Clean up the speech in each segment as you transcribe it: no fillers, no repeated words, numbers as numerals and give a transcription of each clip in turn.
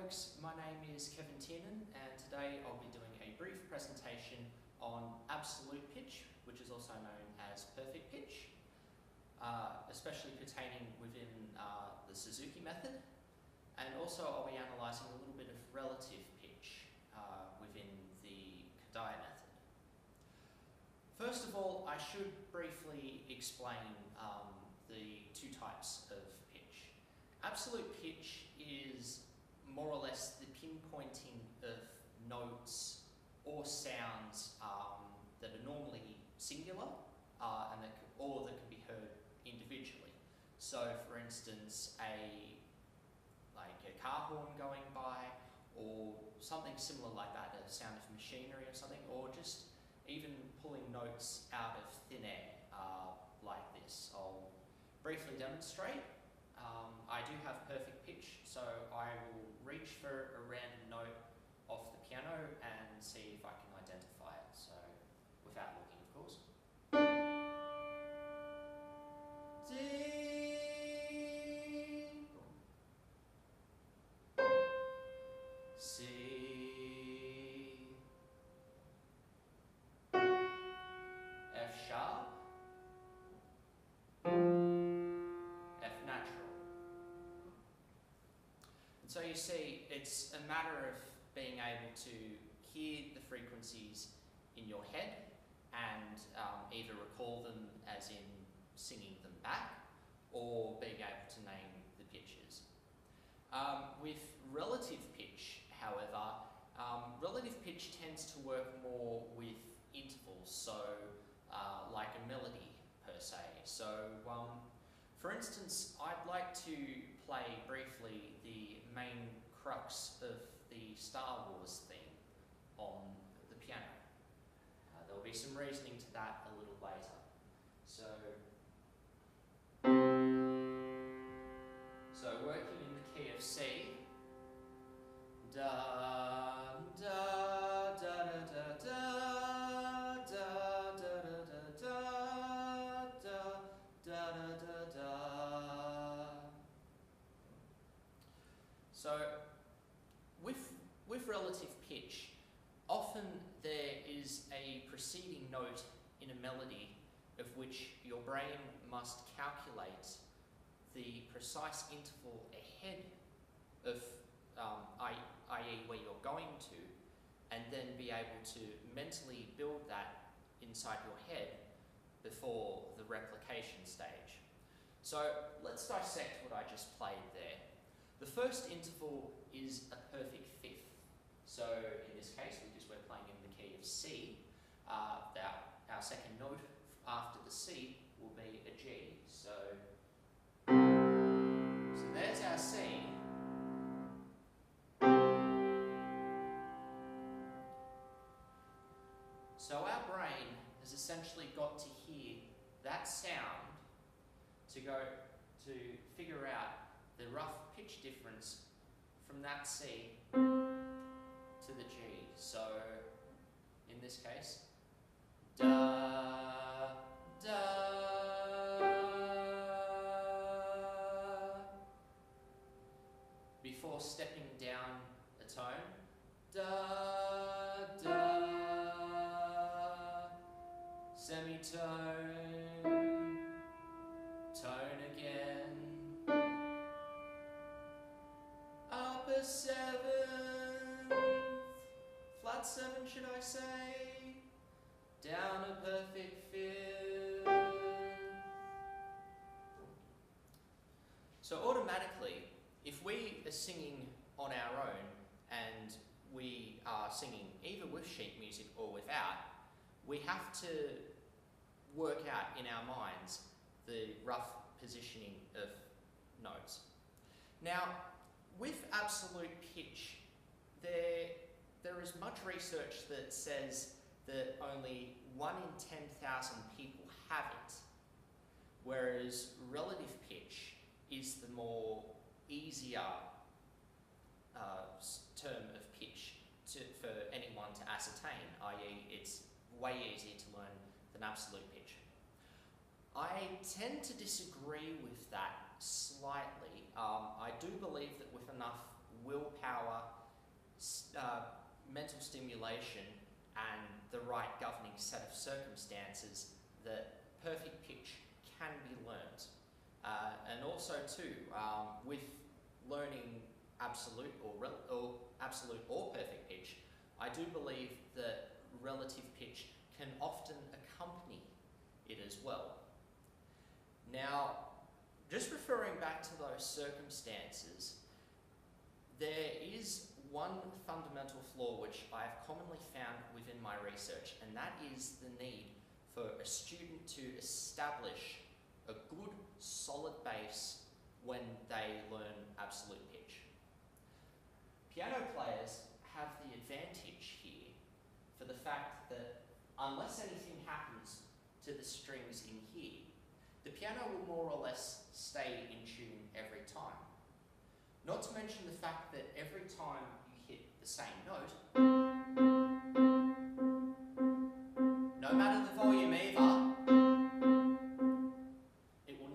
folks, my name is Tiernan and today I'll be doing a brief presentation on absolute pitch, which is also known as perfect pitch, especially pertaining within the Suzuki method, and also I'll be analysing a little bit of relative pitch within the Kadai method. First of all, I should briefly explain the two types of pitch. Absolute pitch is more or less the pinpointing of notes or sounds that are normally singular or that can be heard individually. So, for instance, a car horn going by, or something similar like that, a sound of machinery or something, or just even pulling notes out of thin air like this. I'll briefly demonstrate. I do have perfect pitch, so I will reach for a random note off the piano and see if I can identify it, so without looking, of course. D, C, F sharp, F natural. And so you see, it's a matter of being able to hear the frequencies in your head and either recall them as in singing them back or being able to name the pitches. With relative pitch, however, relative pitch tends to work more with intervals, so like a melody per se. So for instance, I'd like to play briefly the main crux of the Star Wars theme on the piano. There'll be some reasoning to that a little later. So working in the key of C, da da da da da da da da da da da da. So with relative pitch, often there is a preceding note in a melody of which your brain must calculate the precise interval ahead of, i.e. where you're going to, and then be able to mentally build that inside your head before the replication stage. So let's dissect what I just played there. The first interval is a perfect fifth. So in this case, because we're playing in the key of C, our second note after the C will be a G. So there's our C. So our brain has essentially got to hear that sound to figure out the rough pitch difference from that C to the G. So in this case, da, da, before stepping down a tone, da, da, semitone, tone again, upper seventh, flat seven should I say, down a perfect fifth. So automatically, if we are singing on our own and we are singing either with sheet music or without, we have to work out in our minds the rough positioning of notes. Now, with absolute pitch, there is much research that says that only 1 in 10,000 people have it, whereas relative pitch is the more easier term of pitch for anyone to ascertain, i.e. it's way easier to learn than absolute pitch. I tend to disagree with that slightly. I do believe that with enough willpower, mental stimulation, and the right governing set of circumstances that perfect pitch can be learnt. And also too, with learning absolute or perfect pitch, I do believe that relative pitch can often accompany it as well. Now, just referring back to those circumstances, there is one fundamental flaw which I have commonly found within my research, and that is the need for a student to establish a good, solid base when they learn absolute pitch. Piano players have the advantage here for the fact that unless anything happens to the strings in here, the piano will more or less stay in tune every time. Not to mention the fact that every time you hit the same note, no matter the volume either, it will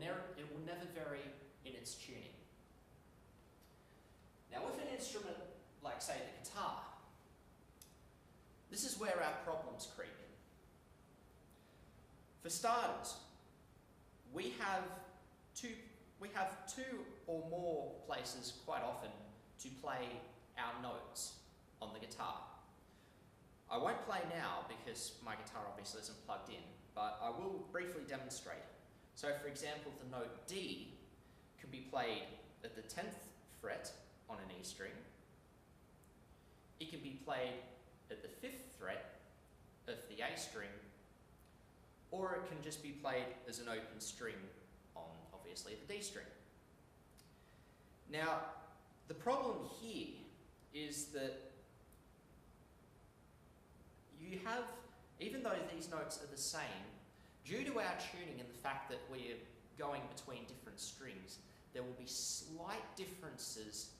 never vary in its tuning. Now with an instrument like, say, the guitar, this is where our problems creep in. For starters, we have two or more places quite often to play our notes on the guitar. I won't play now because my guitar obviously isn't plugged in, but I will briefly demonstrate. So for example, the note D can be played at the 10th fret on an E string. It can be played at the 5th fret of the A string, or it can just be played as an open string on, obviously, the D string. Now, the problem here is that you have, even though these notes are the same, due to our tuning and the fact that we're going between different strings, there will be slight differences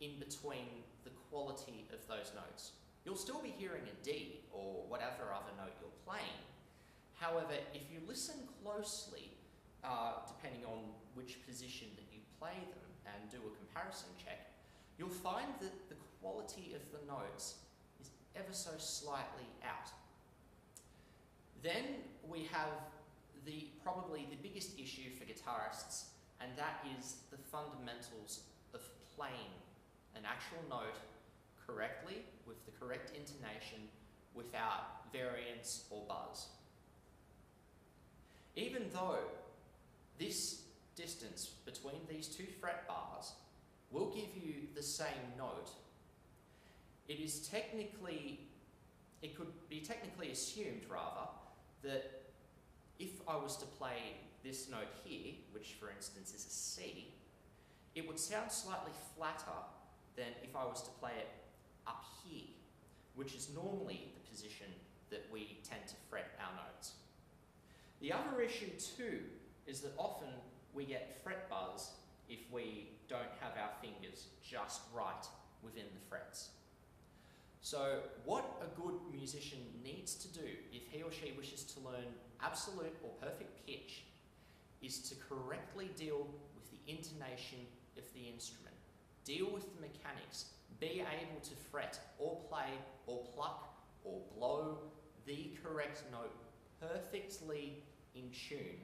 in between the quality of those notes. You'll still be hearing a D or whatever other note you're playing. However, if you listen closely, depending on which position that you play them and do a comparison check, you'll find that the quality of the notes is ever so slightly out. Then we have probably the biggest issue for guitarists, and that is the fundamentals of playing an actual note correctly with the correct intonation without variance or buzz. Even though this distance between these two fret bars will give you the same note, it could be technically assumed rather that if I was to play this note here, which for instance is a C, it would sound slightly flatter than if I was to play it up here, which is normally the position that we tend to fret our notes. The other issue too is that often we get fret buzz if we don't have our fingers just right within the frets. So what a good musician needs to do if he or she wishes to learn absolute or perfect pitch is to correctly deal with the intonation of the instrument, deal with the mechanics, be able to fret or play or pluck or blow the correct note perfectly in tune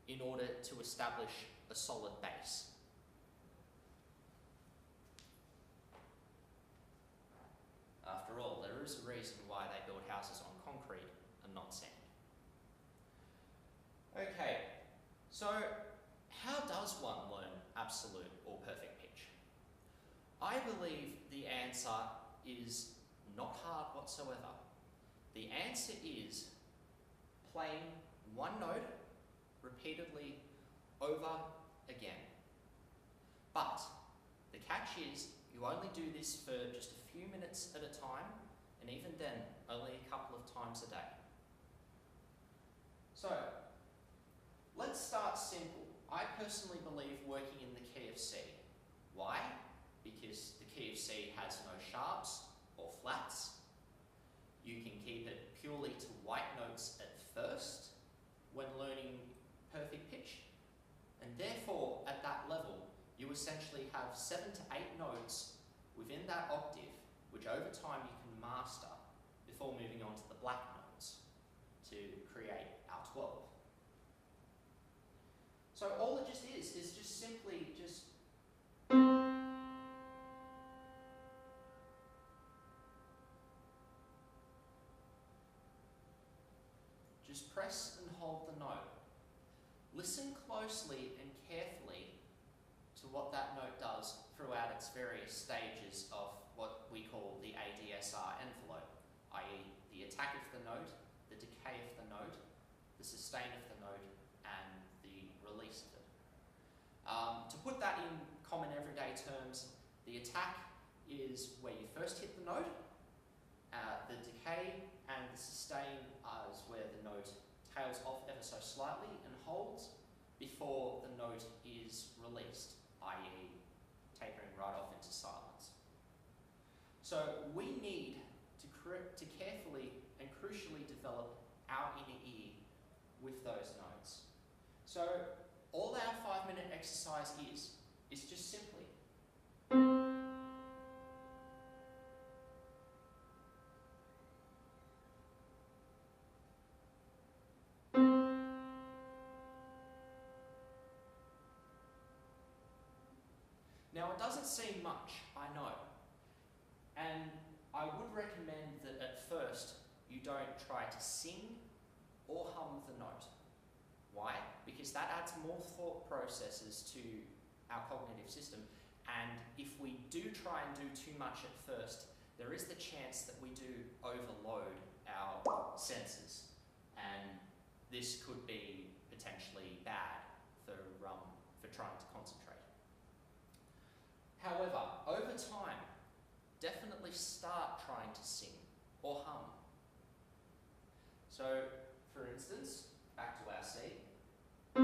in order to establish a solid base. After all, there is a reason why they build houses on concrete and not sand. Okay, so how does one learn absolute or perfect pitch? I believe the answer is not hard whatsoever. The answer is playing one note repeatedly over again. But the catch is you only do this for just a few minutes at a time, and even then, only a couple of times a day. So, let's start simple. I personally believe working in the key of C. Why? Because the key of C has no sharps or flats. You can keep it purely to white notes at first when learning perfect pitch, and therefore at that level you essentially have 7 to 8 notes within that octave, which over time you can master before moving on to the black notes to create our 12. So all it just is just simply just press and hold the note. Listen closely and carefully to what that note does throughout its various stages of what we call the ADSR envelope, i.e. the attack of the note, the decay of the note, the sustain of the note, and the release of it. To put that in common everyday terms, the attack is where you first hit the note, the decay and the sustain is where the note tails off ever so slightly and holds before the note is released, i.e. tapering right off into silence. So we need to carefully and crucially develop our inner ear with those notes. So all our 5-minute exercise is just simply Now, it doesn't seem much, I know, and I would recommend that at first you don't try to sing or hum the note. Why? Because that adds more thought processes to our cognitive system, and if we do try and do too much at first, there is the chance that we do overload our senses, and this could be potentially bad for trying to concentrate. However, over time, definitely start trying to sing or hum. So, for instance, back to our C. Da.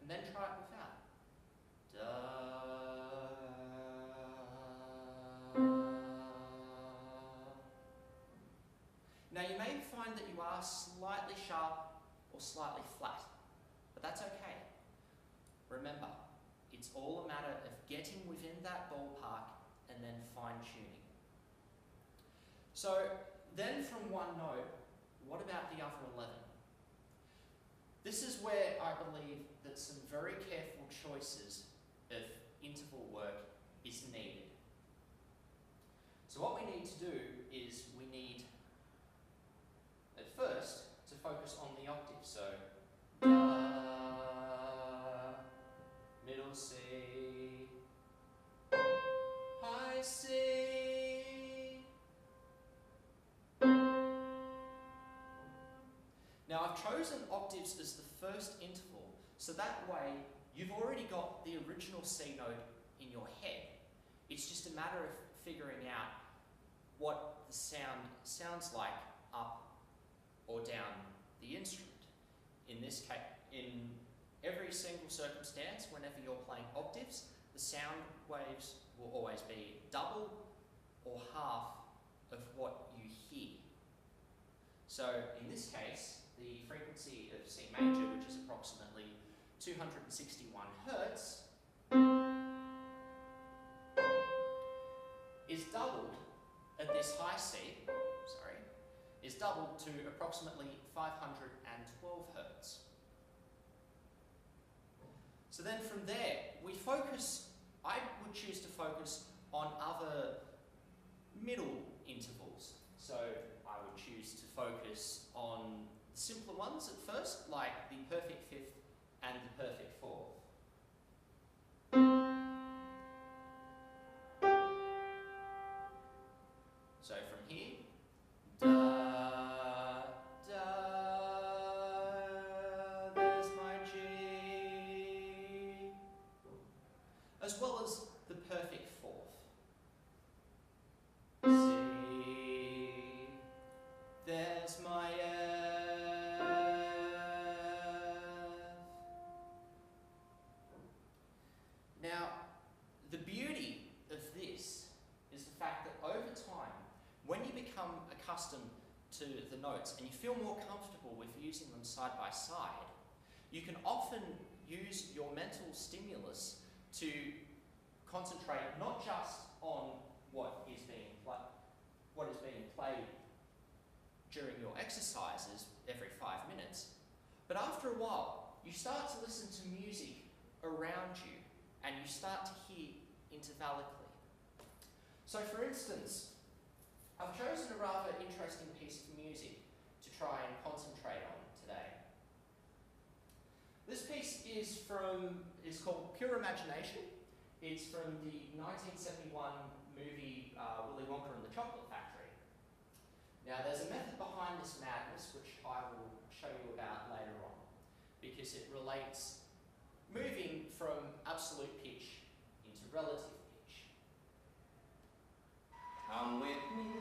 And then try it without. Da. Now you may find that you are slightly sharp or slightly flat, but that's okay. Remember, it's all a matter of getting within that ballpark and then fine-tuning. So then from one note, what about the other 11? This is where I believe that some very careful choices of interval work is needed. So what we need to do is we need, at first, to focus on the octave. So, da, middle C, high C. Now I've chosen octaves as the first interval, so that way you've already got the original C note in your head. It's just a matter of figuring out what the sound sounds like up or down the instrument. In this case, in every single circumstance, whenever you're playing octaves, the sound waves will always be double or half of what you hear. So in this case, the frequency of C major, which is approximately 261 Hertz, is doubled at this high C, is doubled to approximately 512 Hertz. So then from there, I would choose to focus on other middle intervals. So I would choose to focus on simpler ones at first, like the perfect fifth and the perfect fourth. So from here, da, da, there's my G, as well as the perfect fourth. C, there's my F. Now, the beauty of this is the fact that over time, when you become accustomed to the notes and you feel more comfortable with using them side by side, you can often use your mental stimulus to concentrate not just on what is being played during your exercises every 5 minutes, but after a while you start to listen to music around you and you start to hear intervallically. So for instance, I've chosen a rather interesting piece of music to try and concentrate on today. This piece is called Pure Imagination. It's from the 1971 movie Willy Wonka and the Chocolate Factory. Now there's a method behind this madness which I will show you about later on, because it relates moving from absolute pitch into relative pitch. Come with me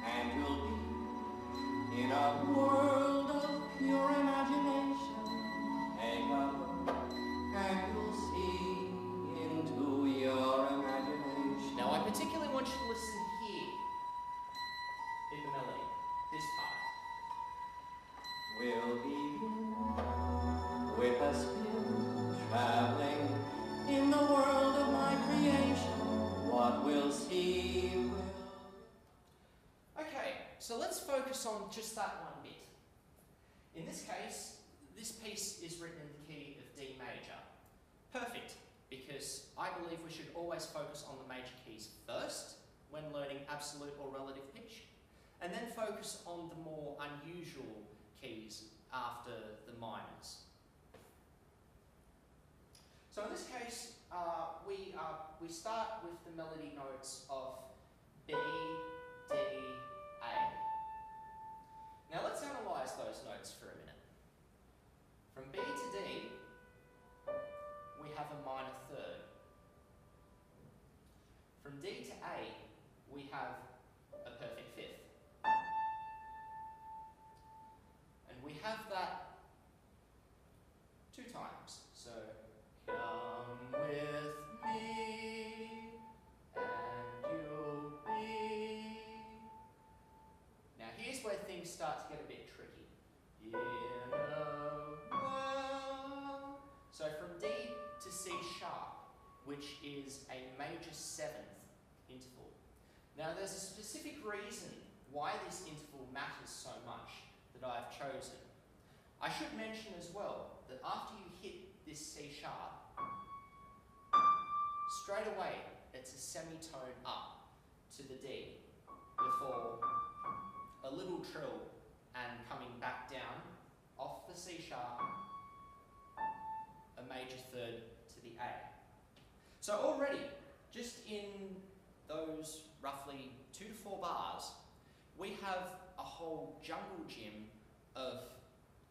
and you'll be in a world of pure imagination. Take a look and you'll see into your imagination. Now I particularly want you to listen here in the melody, this part. We'll begin with a spin, traveling in the world of my creation. What we'll see will... Okay, so let's focus on just that one bit. In this case, this piece is written in the key of D major. Perfect, because I believe we should always focus on the major keys first when learning absolute or relative pitch, and then focus on the more unusual keys after the minors. So in this case, we start with the melody notes of B, D, A. Now let's analyse those notes for a minute. From B to D, we have a minor third. From D to A, we have a perfect fifth. And we have that 2 times. So, come with me and you'll be. Now here's where things start to get a bit tricky. In a world. So from D to C sharp, which is a major 7th interval. Now there's a specific reason why this interval matters so much that I've chosen. I should mention as well that after you hit this C sharp, straight away it's a semitone up to the D before a little trill and coming back down off the C sharp, a major third to the A. So already, just in those roughly 2 to 4 bars, we have a whole jungle gym of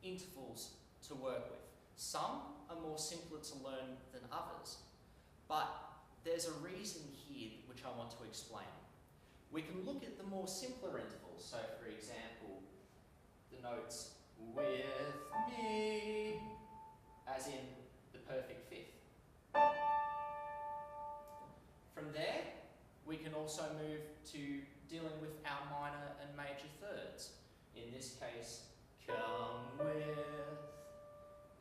intervals to work with. Some are more simpler to learn than others, but there's a reason here which I want to explain. We can look at the more simpler intervals, so for example, the notes with me, as in the perfect fifth. From there, we can also move to dealing with our minor and major thirds. In this case, come with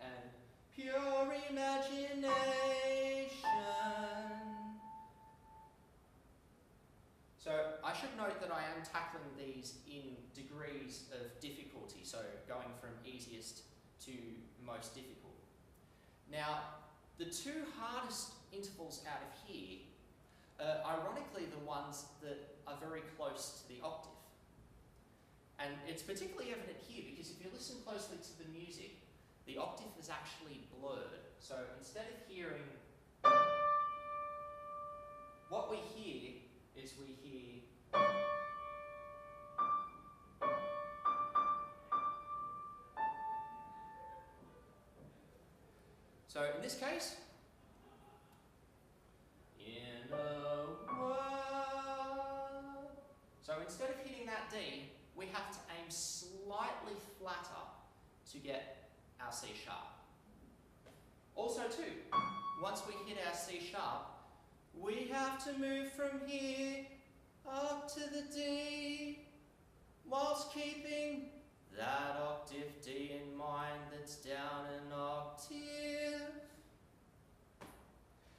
and pure imagination. So I should note that I am tackling these in degrees of difficulty, so going from easiest to most difficult. Now, the 2 hardest intervals out of here are ironically the ones that are very close to the octave. And it's particularly evident here because if you listen closely to the music, the octave is actually blurred. So instead of hearing, what we hear is we hear so in this case, in a world. So instead of hitting that D, we have to aim slightly flatter to get our C sharp. Also too, once we hit our C sharp, we have to move from here up to the D. whilst keeping that octave D in mind that's down an octave.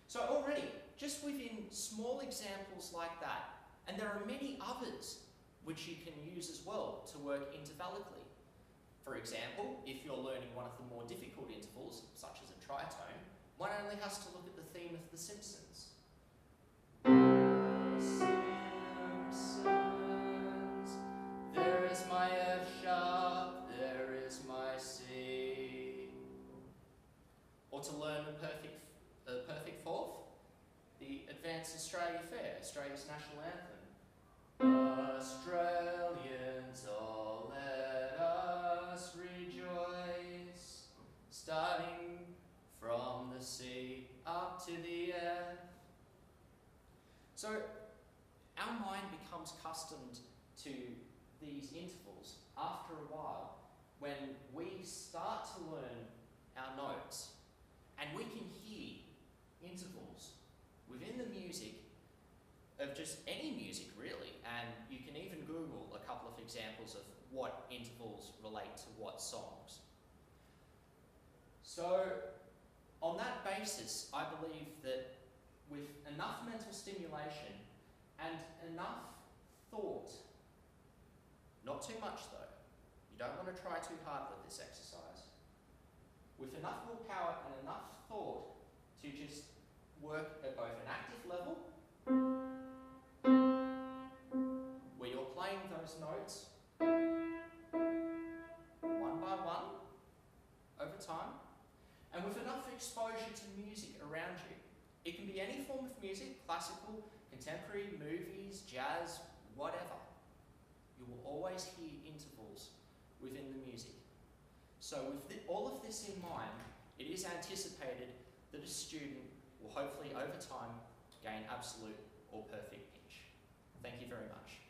So already, just within small examples like that, and there are many others which you can use as well to work intervallically. For example, if you're learning one of the more difficult intervals, such as a tritone, one only has to look at the theme of The Simpsons. Simpsons, there is my F sharp, there is my C. Or to learn a perfect fourth, the Advanced Australia Fair, Australia's national anthem. Australians, all let us rejoice, starting from the C up to the F. So our mind becomes accustomed to these intervals after a while when we start to learn our notes, and we can hear intervals within the music of just any music really, and you can even Google a couple of examples of what intervals relate to what songs. So on that basis, I believe that with enough mental stimulation and enough thought, not too much though, you don't want to try too hard with this exercise, with enough willpower and enough thought to just work at both an active level, where you're playing those notes one by one over time, and with enough exposure to music around you. It can be any form of music, classical, contemporary, movies, jazz, whatever. You will always hear intervals within the music. So with all of this in mind, it is anticipated that a student will hopefully over time gain absolute or perfect pitch. Thank you very much.